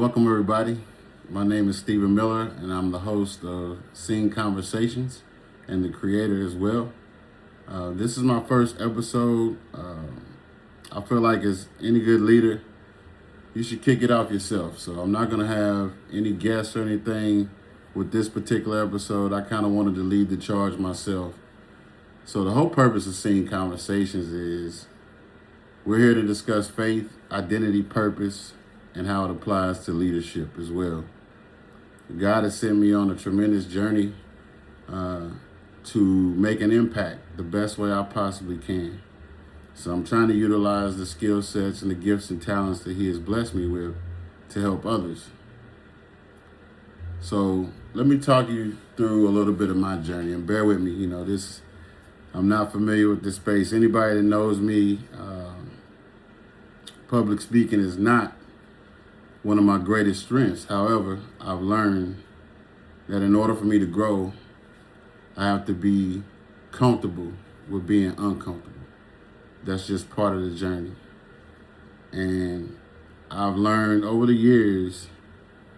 Welcome, everybody. My name is Stephen Miller, and I'm the host of Scene Conversations and the creator as well. This is my first episode. I feel like, as any good leader, you should kick it off yourself. So I'm not going to have any guests or anything with this particular episode. I kind of wanted to lead the charge myself. So the whole purpose of Scene Conversations is we're here to discuss faith, identity, purpose, and how it applies to leadership as well. God has sent me on a tremendous journey to make an impact the best way I possibly can. So I'm trying to utilize the skill sets and the gifts and talents that He has blessed me with to help others. So let me talk you through a little bit of my journey, and bear with me. I'm not familiar with this space. Anybody that knows me, public speaking is not one of my greatest strengths. However, I've learned that in order for me to grow, I have to be comfortable with being uncomfortable. That's just part of the journey. And I've learned over the years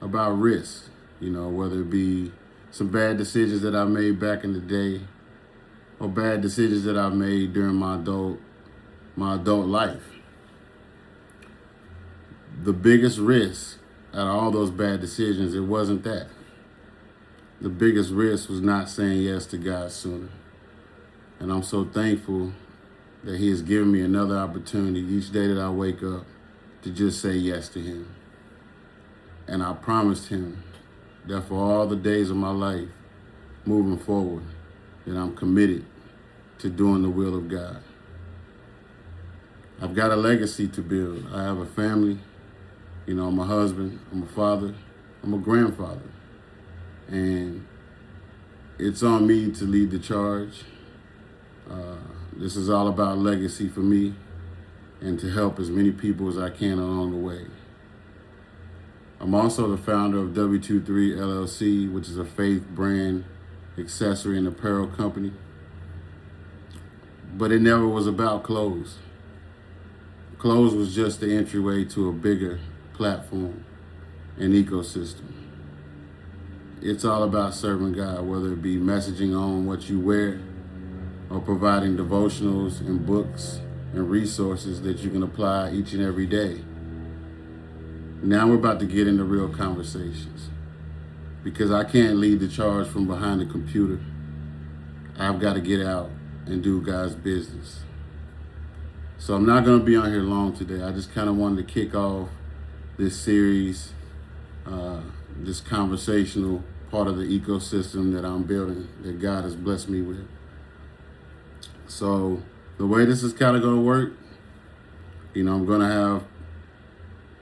about risk, whether it be some bad decisions that I made back in the day or bad decisions that I've made during my adult life. The biggest risk out of all those bad decisions, it wasn't that. The biggest risk was not saying yes to God sooner. And I'm so thankful that He has given me another opportunity each day that I wake up to just say yes to Him. And I promised Him that for all the days of my life moving forward, that I'm committed to doing the will of God. I've got a legacy to build. I have a family. I'm a husband, I'm a father, I'm a grandfather. And it's on me to lead the charge. This is all about legacy for me and to help as many people as I can along the way. I'm also the founder of W23 LLC, which is a faith brand, accessory, and apparel company. But it never was about clothes. Clothes was just the entryway to a bigger platform and ecosystem. It's all about serving God, whether it be messaging on what you wear or providing devotionals and books and resources that you can apply each and every day. Now we're about to get into real conversations, because I can't lead the charge from behind the computer. I've got to get out and do God's business. So I'm not going to be on here long today. I just kind of wanted to kick off this series, this conversational part of the ecosystem that I'm building, that God has blessed me with. So the way this is kind of going to work, I'm going to have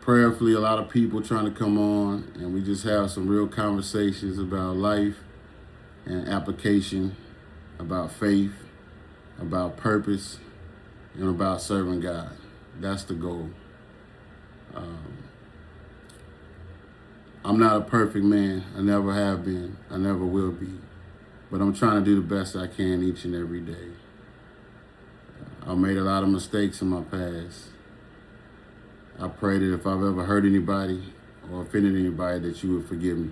prayerfully a lot of people trying to come on, and we just have some real conversations about life and application, about faith, about purpose, and about serving God. That's the goal. I'm not a perfect man. I never have been. I never will be. But I'm trying to do the best I can each and every day. I've made a lot of mistakes in my past. I pray that if I've ever hurt anybody or offended anybody, that you would forgive me.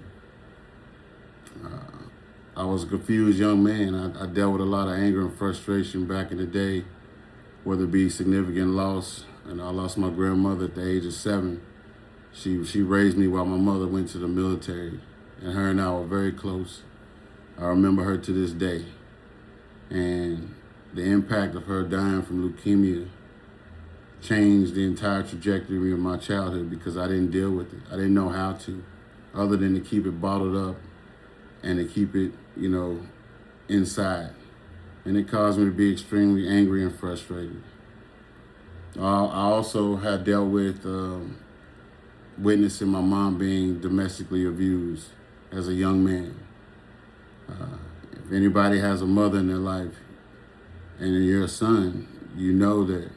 I was a confused young man. I dealt with a lot of anger and frustration back in the day, whether it be significant loss. And I lost my grandmother at the age of 7. She raised me while my mother went to the military, and her and I were very close. I remember her to this day. And the impact of her dying from leukemia changed the entire trajectory of my childhood, because I didn't deal with it. I didn't know how to, other than to keep it bottled up and to keep it, inside. And it caused me to be extremely angry and frustrated. I also had dealt with witnessing my mom being domestically abused as a young man. If anybody has a mother in their life and you're a son, you know that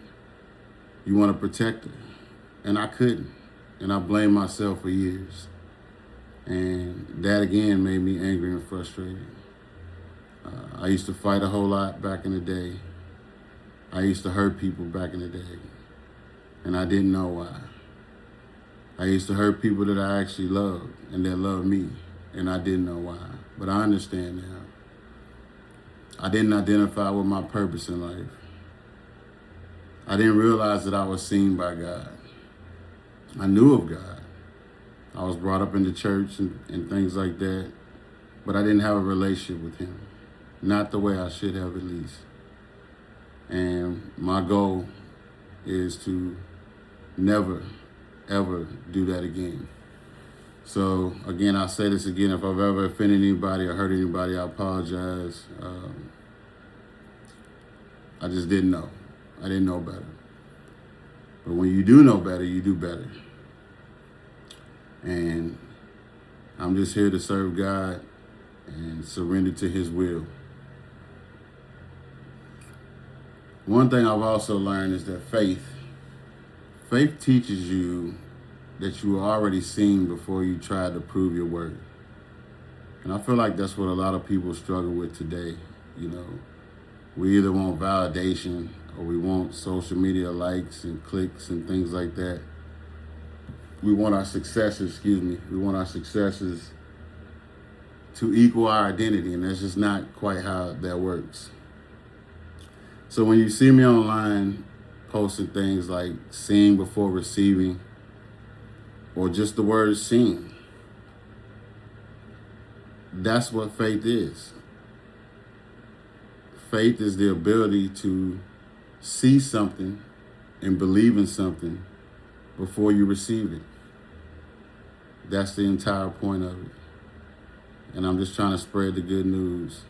you want to protect her. And I couldn't. And I blamed myself for years. And that again made me angry and frustrated. I used to fight a whole lot back in the day. I used to hurt people back in the day. And I didn't know why. I used to hurt people that I actually loved and that loved me, and I didn't know why. But I understand now. I didn't identify with my purpose in life. I didn't realize that I was seen by God. I knew of God. I was brought up in the church and things like that, but I didn't have a relationship with him. Not the way I should have, at least. And my goal is to never, ever do that again. So again, I'll say this again. If I've ever offended anybody or hurt anybody, I apologize. I just didn't know. I didn't know better. But when you do know better, you do better. And I'm just here to serve God and surrender to his will. One thing I've also learned is that faith teaches you that you were already seen before you tried to prove your worth. And I feel like that's what a lot of people struggle with today. You know, we either want validation or we want social media likes and clicks and things like that. We want our successes, we want our successes to equal our identity, and that's just not quite how that works. So when you see me online posting things like seeing before receiving, or just the word seeing, that's what faith is. Faith is the ability to see something and believe in something before you receive it. That's the entire point of it. And I'm just trying to spread the good news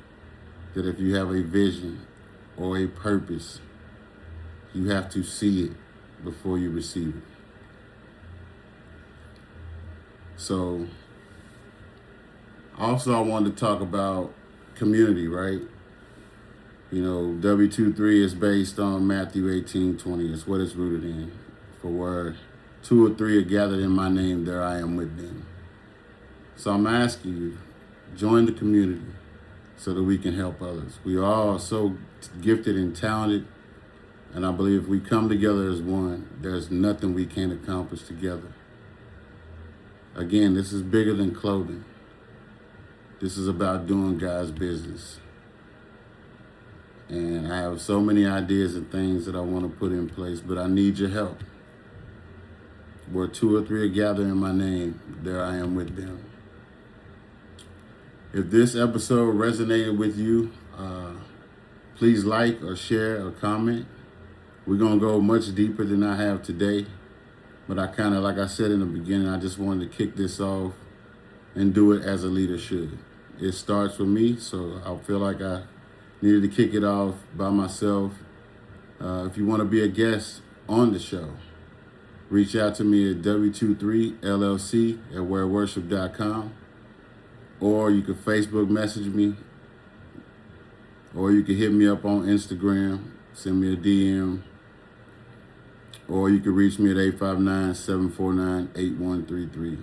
that if you have a vision or a purpose, you have to see it before you receive it. So, also I wanted to talk about community, right? You know, W23 is based on Matthew 18:20. It's what it's rooted in. For where 2 or 3 are gathered in my name, there I am with them. So I'm asking you, join the community so that we can help others. We are all so gifted and talented, and I believe if we come together as one, there's nothing we can't accomplish together. Again, this is bigger than clothing. This is about doing God's business. And I have so many ideas and things that I want to put in place, but I need your help. Where 2 or 3 are gathered in my name, there I am with them. If this episode resonated with you, please like or share or comment. We're going to go much deeper than I have today. But I kind of, like I said in the beginning, I just wanted to kick this off and do it as a leader should. It starts with me, so I feel like I needed to kick it off by myself. If you want to be a guest on the show, reach out to me at w23llc@whereworship.com, or you can Facebook message me, or you can hit me up on Instagram, send me a DM, or you can reach me at 859-749-8133.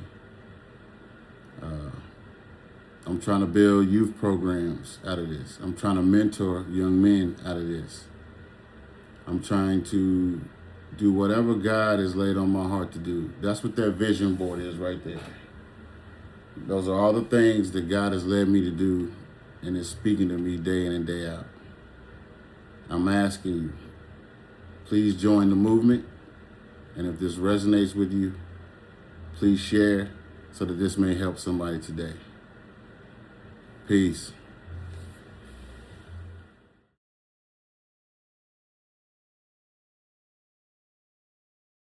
I'm trying to build youth programs out of this. I'm trying to mentor young men out of this. I'm trying to do whatever God has laid on my heart to do. That's what that vision board is right there. Those are all the things that God has led me to do and is speaking to me day in and day out. I'm asking you, please join the movement. And if this resonates with you, please share so that this may help somebody today. Peace.